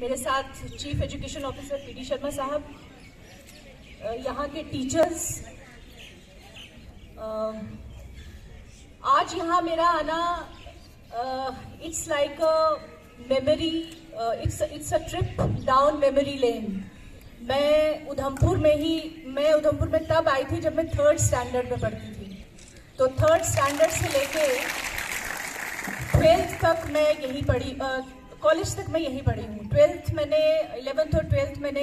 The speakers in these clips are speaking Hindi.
मेरे साथ chief education officer PD Sharma साहब, यहाँ के टीचर्स। आज यहाँ मेरा आना it's like a memory, it's a trip down memory lane. मैं उधमपुर में तब आई थी जब मैं 3rd स्टैंडर्ड में पढ़ती थी। तो 3rd स्टैंडर्ड से लेके 12th तक मैं यहीं पढ़ी, कॉलेज तक मैं यहीं पढ़ी हूँ। 11th और 12th मैंने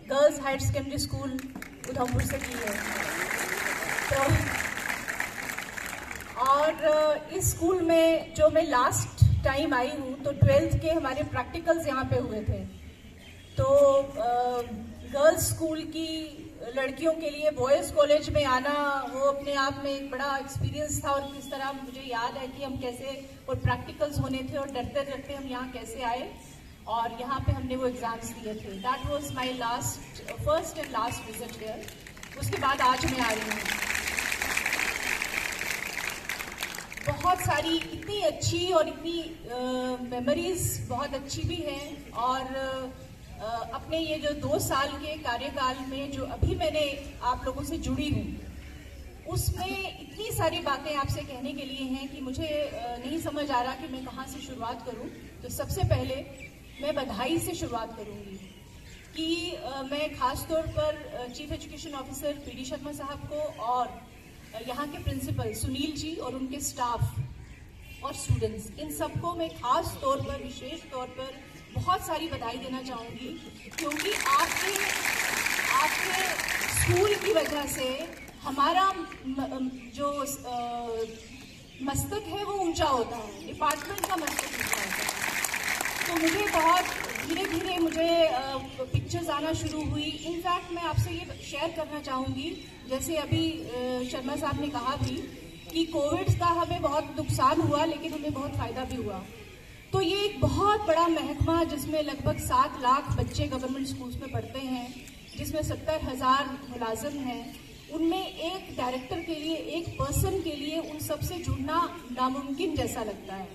girls higher secondary school Udhampur से की है। तो और इस स्कूल में जो मैं लास्ट टाइम आई हूँ तो 12th के हमारे प्रैक्टिकल्स यहाँ पे हुए थे। तो गर्ल्स स्कूल की लड़कियों के लिए बॉयज़ कॉलेज में आना वो अपने आप में एक बड़ा एक्सपीरियंस था। और किस तरह मुझे याद है कि हम कैसे और प्रैक्टिकल्स होने थे और डरते डरते हम यहाँ कैसे आए और यहाँ पे हमने वो एग्जाम्स दिए थे। That was my first and last visit here. उसके बाद आज मैं आ रही हूँ। बहुत सारी इतनी अच्छी और इतनी मेमोरीज बहुत अच्छी भी हैं। और अपने ये जो 2 साल के कार्यकाल में जो अभी मैंने आप लोगों से जुड़ी हूँ उसमें इतनी सारी बातें आपसे कहने के लिए हैं कि मुझे नहीं समझ आ रहा कि मैं कहाँ से शुरुआत करूँ। तो सबसे पहले मैं बधाई से शुरुआत करूँगी कि मैं खास तौर पर chief education officer PD Sharma साहब को और यहाँ के प्रिंसिपल सुनील जी और उनके स्टाफ और स्टूडेंट्स, इन सबको मैं खास तौर पर विशेष तौर पर बहुत सारी बधाई देना चाहूँगी, क्योंकि आपके स्कूल की वजह से हमारा जो मस्तक है वो ऊंचा होता है, डिपार्टमेंट का मस्तक ऊंचा होता है। तो मुझे बहुत धीरे धीरे पिक्चर्स आना शुरू हुई। इनफैक्ट मैं आपसे ये शेयर करना चाहूँगी, जैसे अभी शर्मा साहब ने कहा भी कि कोविड का हमें बहुत नुकसान हुआ लेकिन हमें बहुत फ़ायदा भी हुआ। तो ये एक बहुत बड़ा महकमा जिसमें लगभग 7 लाख बच्चे गवर्नमेंट स्कूल्स में पढ़ते हैं, जिसमें 70,000 मुलाजिम हैं, उनमें एक डायरेक्टर के लिए, एक पर्सन के लिए उन सब से जुड़ना नामुमकिन जैसा लगता है।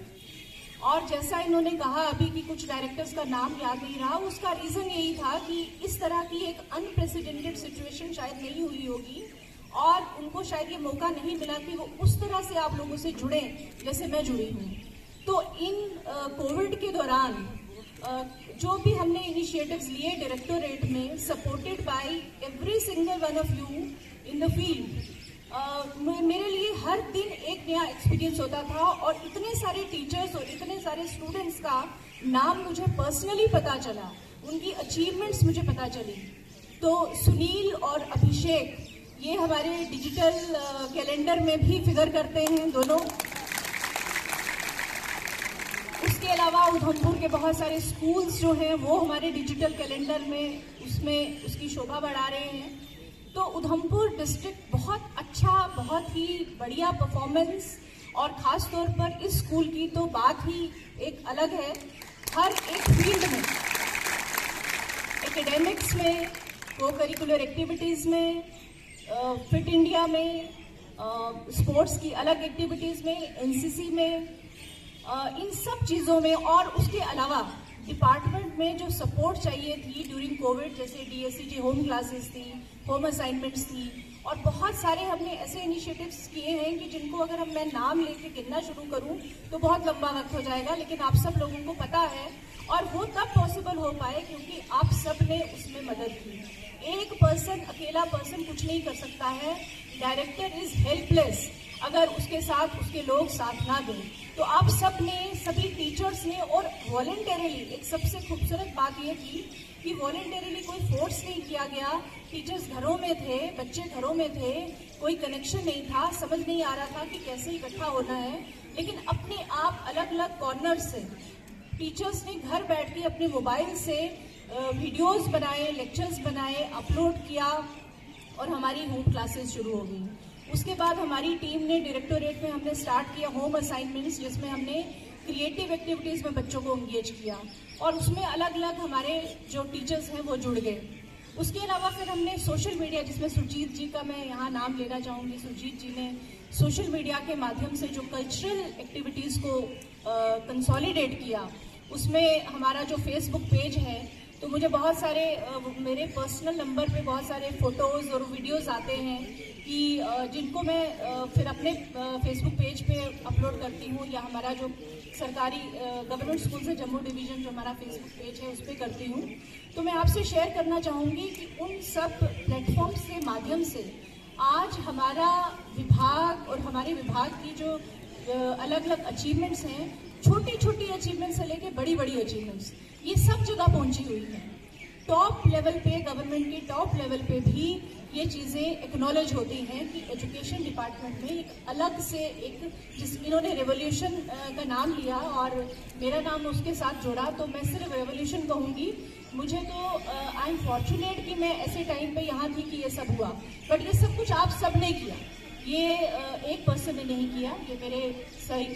और जैसा इन्होंने कहा अभी कि कुछ डायरेक्टर्स का नाम याद नहीं रहा, उसका रीज़न यही था कि इस तरह की एक अनप्रेसिडेंटेड सिचुएशन शायद नहीं हुई होगी और उनको शायद ये मौका नहीं मिला कि वो उस तरह से आप लोगों से जुड़े जैसे मैं जुड़ी हूँ। तो इन कोविड के दौरान जो भी हमने इनिशिएटिव्स लिए डायरेक्टोरेट में, supported by every single one of you in the field, मेरे लिए हर दिन एक नया एक्सपीरियंस होता था। और इतने सारे टीचर्स और इतने सारे स्टूडेंट्स का नाम मुझे पर्सनली पता चला, उनकी अचीवमेंट्स मुझे पता चली। तो सुनील और अभिषेक ये हमारे डिजिटल कैलेंडर में भी फिगर करते हैं दोनों। उसके अलावा उधमपुर के बहुत सारे स्कूल्स जो हैं वो हमारे डिजिटल कैलेंडर में उसकी शोभा बढ़ा रहे हैं। तो उधमपुर डिस्ट्रिक्ट बहुत अच्छा, बहुत ही बढ़िया परफॉर्मेंस, और ख़ास तौर पर इस स्कूल की तो बात ही एक अलग है। हर एक फील्ड में, एकेडमिक्स में, को करिकुलर एक्टिविटीज़ में, फिट इंडिया में, स्पोर्ट्स की अलग एक्टिविटीज़ में, एनसीसी में, इन सब चीज़ों में। और उसके अलावा डिपार्टमेंट में जो सपोर्ट चाहिए थी ड्यूरिंग कोविड, जैसे DSCG होम क्लासेस थी, होम असाइनमेंट्स थी, और बहुत सारे हमने ऐसे इनिशिएटिव्स किए हैं कि जिनको अगर मैं नाम लेके गिनना शुरू करूं तो बहुत लंबा वक्त हो जाएगा, लेकिन आप सब लोगों को पता है। और वो तब पॉसिबल हो पाए क्योंकि आप सब ने उसमें मदद की। एक पर्सन, अकेला पर्सन कुछ नहीं कर सकता है। डायरेक्टर इज हेल्पलेस अगर उसके साथ उसके लोग साथ ना दें। तो आप सब ने, सभी टीचर्स ने, और वॉलंटरीली, एक सबसे खूबसूरत बात यह थी कि वॉलंटरीली कोई फोर्स नहीं किया गया। टीचर्स घरों में थे, बच्चे घरों में थे, कोई कनेक्शन नहीं था, समझ नहीं आ रहा था कि कैसे इकट्ठा होना है, लेकिन अपने आप अलग अलग कॉर्नर से टीचर्स ने घर बैठ के अपने मोबाइल से वीडियोस बनाए, लेक्चर्स बनाए, अपलोड किया और हमारी होम क्लासेस शुरू हो गई। उसके बाद हमारी टीम ने डायरेक्टोरेट में हमने स्टार्ट किया होम असाइनमेंट्स, जिसमें हमने क्रिएटिव एक्टिविटीज़ में बच्चों को एंगेज किया और उसमें अलग अलग हमारे जो टीचर्स हैं वो जुड़ गए। उसके अलावा फिर हमने सोशल मीडिया, जिसमें सुरजीत जी का मैं यहाँ नाम लेना चाहूँगी। सुरजीत जी ने सोशल मीडिया के माध्यम से जो कल्चरल एक्टिविटीज़ को कंसोलिडेट किया उसमें हमारा जो फेसबुक पेज है, तो मुझे बहुत सारे मेरे पर्सनल नंबर पे बहुत सारे फ़ोटोज़ और वीडियोज़ आते हैं कि जिनको मैं फिर अपने फेसबुक पेज पे अपलोड करती हूँ, या हमारा जो सरकारी गवर्नमेंट स्कूल से जम्मू डिवीज़न जो हमारा फेसबुक पेज है उस पर करती हूँ। तो मैं आपसे शेयर करना चाहूँगी कि उन सब प्लेटफॉर्म्स के माध्यम से आज हमारा विभाग और हमारे विभाग की जो अलग अलग अचीवमेंट्स हैं, छोटी छोटी अचीवमेंट्स से लेके बड़ी बड़ी अचीवमेंट्स, ये सब जगह पहुंची हुई है। टॉप लेवल पे, गवर्नमेंट की टॉप लेवल पे भी ये चीज़ें एक्नॉलेज होती हैं कि एजुकेशन डिपार्टमेंट में एक अलग से इन्होंने रेवोल्यूशन का नाम लिया और मेरा नाम उसके साथ जोड़ा, तो मैं सिर्फ रेवोल्यूशन कहूँगी। मुझे तो आई एम फॉर्चुनेट कि मैं ऐसे टाइम पे यहाँ थी कि ये सब हुआ, बट ये सब कुछ आप सब ने किया, ये एक पर्सन ने नहीं किया, ये मेरे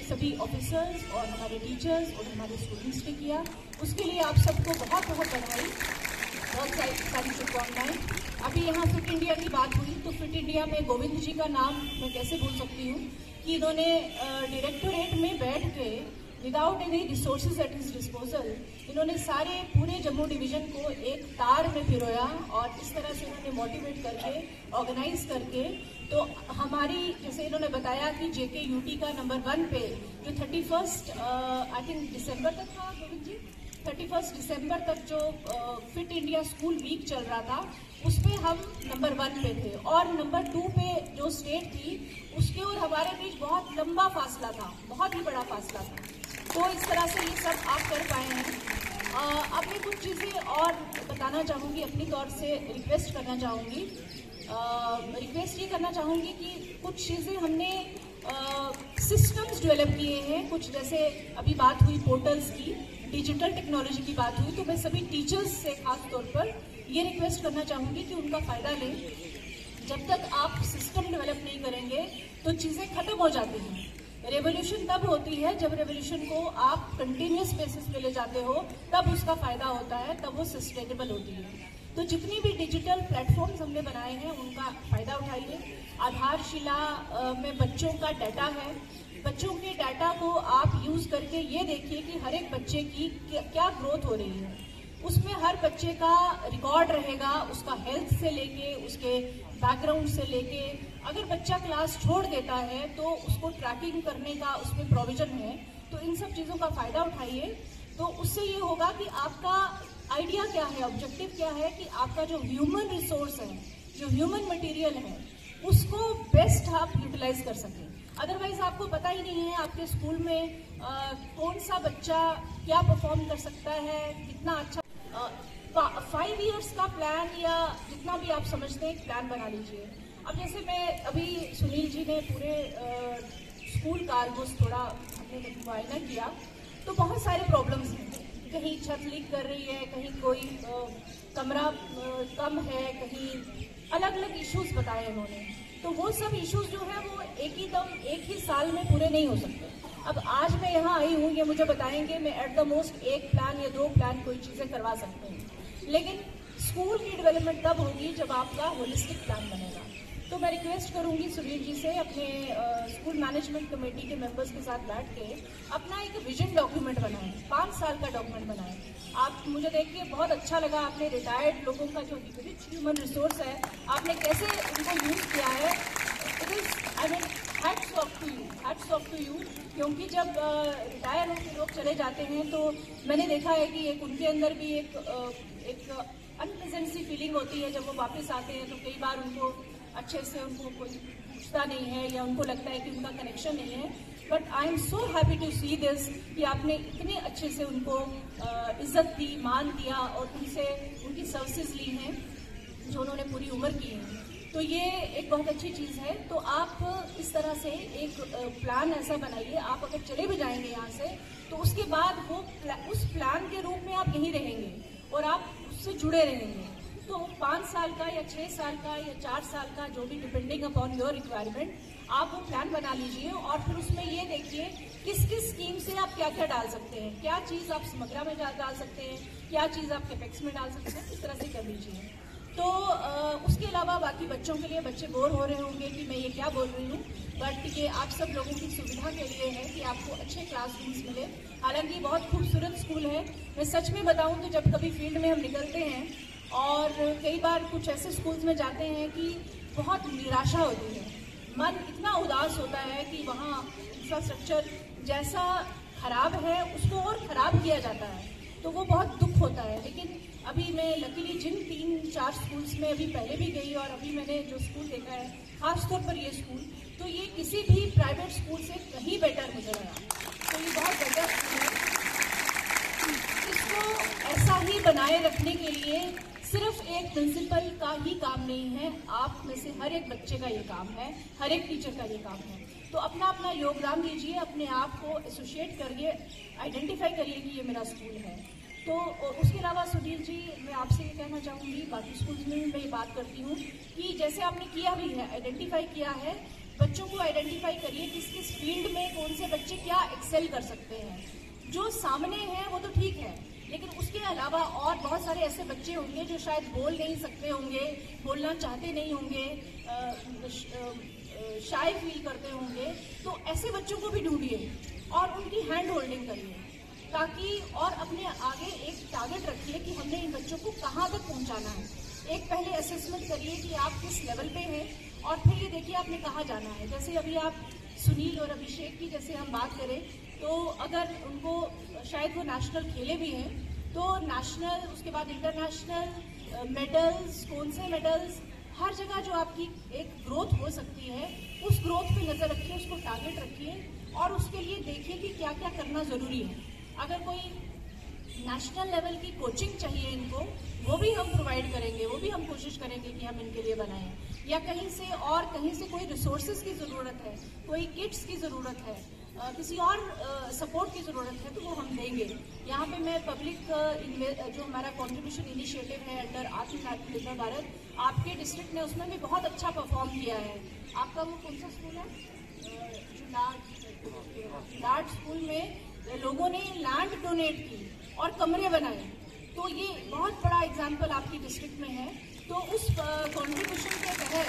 सभी ऑफिसर्स और हमारे टीचर्स और हमारे स्टूडेंट्स ने किया। उसके लिए आप सबको बहुत बहुत बधाई, बहुत सारी शुभकामनाएं। अभी यहाँ फिट इंडिया की बात हुई, तो फिट इंडिया में गोविंद जी का नाम मैं कैसे भूल सकती हूँ कि इन्होंने डायरेक्टोरेट में बैठ के without any resources at his disposal इन्होंने सारे पूरे जम्मू डिवीज़न को एक तार में पिरोया और इस तरह से इन्होंने मोटिवेट करके, ऑर्गेनाइज करके, तो हमारी जैसे इन्होंने बताया कि JKUT का नंबर 1 पे जो 31 आई थिंक दिसंबर तक था गोविंद जी, 31 दिसंबर तक जो फिट इंडिया स्कूल वीक चल रहा था, उस पे हम नंबर 1 पे थे, और नंबर 2 पे जो स्टेट थी उसके और हमारे बीच बहुत लंबा फासला था, बहुत ही बड़ा फासला था। तो इस तरह से ये सब आप कर पाए हैं। अब मैं कुछ चीज़ें और बताना चाहूँगी, अपनी तौर से रिक्वेस्ट करना चाहूँगी। रिक्वेस्ट ये करना चाहूँगी कि कुछ चीज़ें हमने सिस्टम्स डेवलप किए हैं, कुछ जैसे अभी बात हुई पोर्टल्स की, डिजिटल टेक्नोलॉजी की बात हुई, तो मैं सभी टीचर्स से खास तौर पर ये रिक्वेस्ट करना चाहूँगी कि उनका फ़ायदा लें। जब तक आप सिस्टम डेवलप नहीं करेंगे तो चीज़ें खत्म हो जाती हैं। रेवोल्यूशन तब होती है जब रेवोल्यूशन को आप कंटिन्यूस बेसिस पे ले जाते हो, तब उसका फ़ायदा होता है, तब वो सस्टेनेबल होती है। तो जितनी भी डिजिटल प्लेटफॉर्म्स हमने बनाए हैं उनका फ़ायदा उठाइए। आधारशिला में बच्चों का डाटा है, बच्चों के डाटा को आप यूज़ करके ये देखिए कि हर एक बच्चे की क्या ग्रोथ हो रही है। उसमें हर बच्चे का रिकॉर्ड रहेगा, उसका हेल्थ से लेके, उसके बैकग्राउंड से लेके। अगर बच्चा क्लास छोड़ देता है तो उसको ट्रैकिंग करने का उसमें प्रोविजन है। तो इन सब चीज़ों का फ़ायदा उठाइए, तो उससे ये होगा कि आपका आइडिया क्या है, ऑब्जेक्टिव क्या है, कि आपका जो ह्यूमन रिसोर्स है, जो ह्यूमन मटेरियल है, उसको बेस्ट आप यूटिलाइज कर सकें। अदरवाइज आपको पता ही नहीं है आपके स्कूल में कौन सा बच्चा क्या परफॉर्म कर सकता है, कितना अच्छा। 5 इयर्स का प्लान या जितना भी आप समझते हैं प्लान बना लीजिए। अब जैसे मैं अभी सुनील जी ने पूरे स्कूल का ऑलमोस्ट थोड़ा हमने मुआयना किया, तो बहुत सारे प्रॉब्लम्स हैं। कहीं छत लीक कर रही है, कहीं कोई कमरा कम है, कहीं अलग अलग इश्यूज बताए उन्होंने। तो वो सब इश्यूज जो है वो एक ही साल में पूरे नहीं हो सकते। अब आज मैं यहाँ आई हूँ, ये मुझे बताएंगे, मैं एट द मोस्ट 1 प्लान या 2 प्लान कोई चीज़ें करवा सकते हैं, लेकिन स्कूल की डेवलपमेंट तब होगी जब आपका होलिस्टिक प्लान बनेगा। तो मैं रिक्वेस्ट करूंगी सुनील जी से अपने स्कूल मैनेजमेंट कमेटी के मेंबर्स के साथ बैठ के अपना एक विजन डॉक्यूमेंट बनाएं, 5 साल का डॉक्यूमेंट बनाएं। आप मुझे देख के बहुत अच्छा लगा, आपने रिटायर्ड लोगों का जो रिच ह्यूमन रिसोर्स है आपने कैसे उनको यूज़ किया है। It is I mean hats off to you, क्योंकि जब रिटायर होकर लोग चले जाते हैं तो मैंने देखा है कि एक उनके अंदर भी एक अनप्लेजेंट सी फीलिंग होती है। जब वो वापस आते हैं तो कई बार उनको अच्छे से उनको कोई पूछता नहीं है या उनको लगता है कि उनका कनेक्शन नहीं है। But I am so happy to see this कि आपने इतने अच्छे से उनको इज्जत दी, मान दिया और उनसे उनकी सर्विसेज ली हैं जो उन्होंने पूरी उम्र की है। तो ये एक बहुत अच्छी चीज़ है। तो आप इस तरह से एक प्लान ऐसा बनाइए, आप अगर चले भी जाएंगे यहाँ से तो उसके बाद वो उस प्लान के रूप में आप यहीं रहेंगे और आप उससे जुड़े रहेंगे। तो 5 साल का या 6 साल का या 4 साल का जो भी डिपेंडिंग अपॉन योर रिक्वायरमेंट, आप वो प्लान बना लीजिए और फिर उसमें ये देखिए किस किस स्कीम से आप क्या क्या डाल सकते हैं, क्या चीज़ आप समग्रा में डाल सकते हैं, क्या चीज़ आप कैपेक्स में डाल सकते हैं, इस तरह से कर लीजिए। तो उसके अलावा बाकी बच्चों के लिए, बच्चे बोर हो रहे होंगे कि मैं ये क्या बोल रही हूँ, बट ये आप सब लोगों की सुविधा के लिए है कि आपको अच्छे क्लासरूम्स मिले। हालांकि बहुत खूबसूरत स्कूल है। मैं सच में बताऊँ तो जब कभी फील्ड में हम निकलते हैं और कई बार कुछ ऐसे स्कूल्स में जाते हैं कि बहुत निराशा होती है, मन इतना उदास होता है कि वहाँ इंफ्रास्ट्रक्चर जैसा खराब है उसको और ख़राब किया जाता है, तो वो बहुत दुख होता है। लेकिन अभी मैं लकीली जिन 3-4 स्कूल्स में अभी पहले भी गई और अभी मैंने जो स्कूल देखा है, खासतौर पर ये स्कूल, तो ये किसी भी प्राइवेट स्कूल से कहीं बेटर मुझे लगा। तो ये बहुत बेटर स्कूल है। इसको ऐसा ही बनाए रखने के लिए सिर्फ एक प्रिंसिपल का ही काम नहीं है, आप में से हर एक बच्चे का ये काम है, हर एक टीचर का ये काम है। तो अपना अपना योगदान दीजिए, अपने आप को एसोसिएट करिए, आइडेंटिफाई करिए कि ये मेरा स्कूल है। तो उसके अलावा सुधीर जी, मैं आपसे ये कहना चाहूँगी, बाकी स्कूल्स में भी मैं ये बात करती हूँ कि जैसे आपने किया भी है, आइडेंटिफाई किया है, बच्चों को आइडेंटिफाई करिए किस किस फील्ड में कौन से बच्चे क्या एक्सेल कर सकते हैं। जो सामने है वो तो ठीक है, लेकिन उसके अलावा और बहुत सारे ऐसे बच्चे होंगे जो शायद बोल नहीं सकते होंगे, बोलना चाहते नहीं होंगे, शाय फील करते होंगे, तो ऐसे बच्चों को भी ढूंढिए और उनकी हैंड होल्डिंग करिए, ताकि और अपने आगे एक टारगेट रखिए कि हमने इन बच्चों को कहाँ तक पहुँचाना है। एक पहले असेसमेंट करिए कि आप किस लेवल पे हैं और फिर ये देखिए आपने कहाँ जाना है। जैसे अभी आप सुनील और अभिषेक की जैसे हम बात करें, तो अगर उनको शायद वो नेशनल खेले भी हैं, तो नेशनल, उसके बाद इंटरनेशनल मेडल्स, कौन से मेडल्स, हर जगह जो आपकी एक ग्रोथ हो सकती है, उस ग्रोथ पे नज़र रखिए, उसको टारगेट रखिए और उसके लिए देखिए कि क्या क्या करना ज़रूरी है। अगर कोई नेशनल लेवल की कोचिंग चाहिए इनको, वो भी हम प्रोवाइड करेंगे, वो भी हम कोशिश करेंगे कि हम इनके लिए बनाएं। या कहीं से कोई रिसोर्सेज की ज़रूरत है, कोई किट्स की ज़रूरत है, किसी और सपोर्ट की ज़रूरत है, तो वो हम देंगे। यहाँ पे मैं पब्लिक जो हमारा कंट्रीब्यूशन इनिशिएटिव है अंडर आत्मनिर्भर भारत, आपके डिस्ट्रिक्ट ने उसमें भी बहुत अच्छा परफॉर्म किया है। आपका वो कौन सा स्कूल है? लार्ड स्कूल में लोगों ने लैंड डोनेट की और कमरे बनाए, तो ये बहुत बड़ा एग्जाम्पल आपकी डिस्ट्रिक्ट में है। तो उस कंट्रीब्यूशन के तहत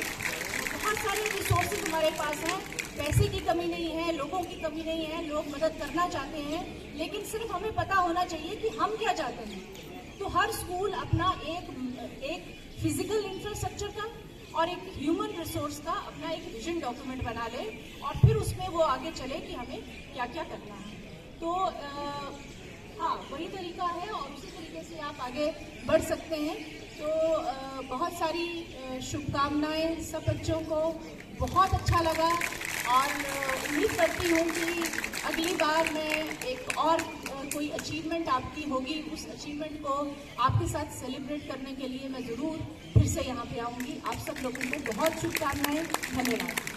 बहुत सारे रिसोर्सेज हमारे पास हैं, पैसे की कमी नहीं है, लोगों की कमी नहीं है, लोग मदद करना चाहते हैं, लेकिन सिर्फ हमें पता होना चाहिए कि हम क्या चाहते हैं। तो हर स्कूल अपना एक फिजिकल इंफ्रास्ट्रक्चर का और एक ह्यूमन रिसोर्स का अपना एक विजन डॉक्यूमेंट बना ले और फिर उसमें वो आगे चले कि हमें क्या क्या करना है। तो हाँ, वही तरीका है और उसी तरीके से आप आगे बढ़ सकते हैं। तो बहुत सारी शुभकामनाएं सब बच्चों को, बहुत अच्छा लगा और उम्मीद करती हूँ कि अगली बार मैं एक और कोई अचीवमेंट आपकी होगी, उस अचीवमेंट को आपके साथ सेलिब्रेट करने के लिए मैं ज़रूर फिर से यहाँ पे आऊँगी। आप सब लोगों को बहुत शुभकामनाएं। धन्यवाद।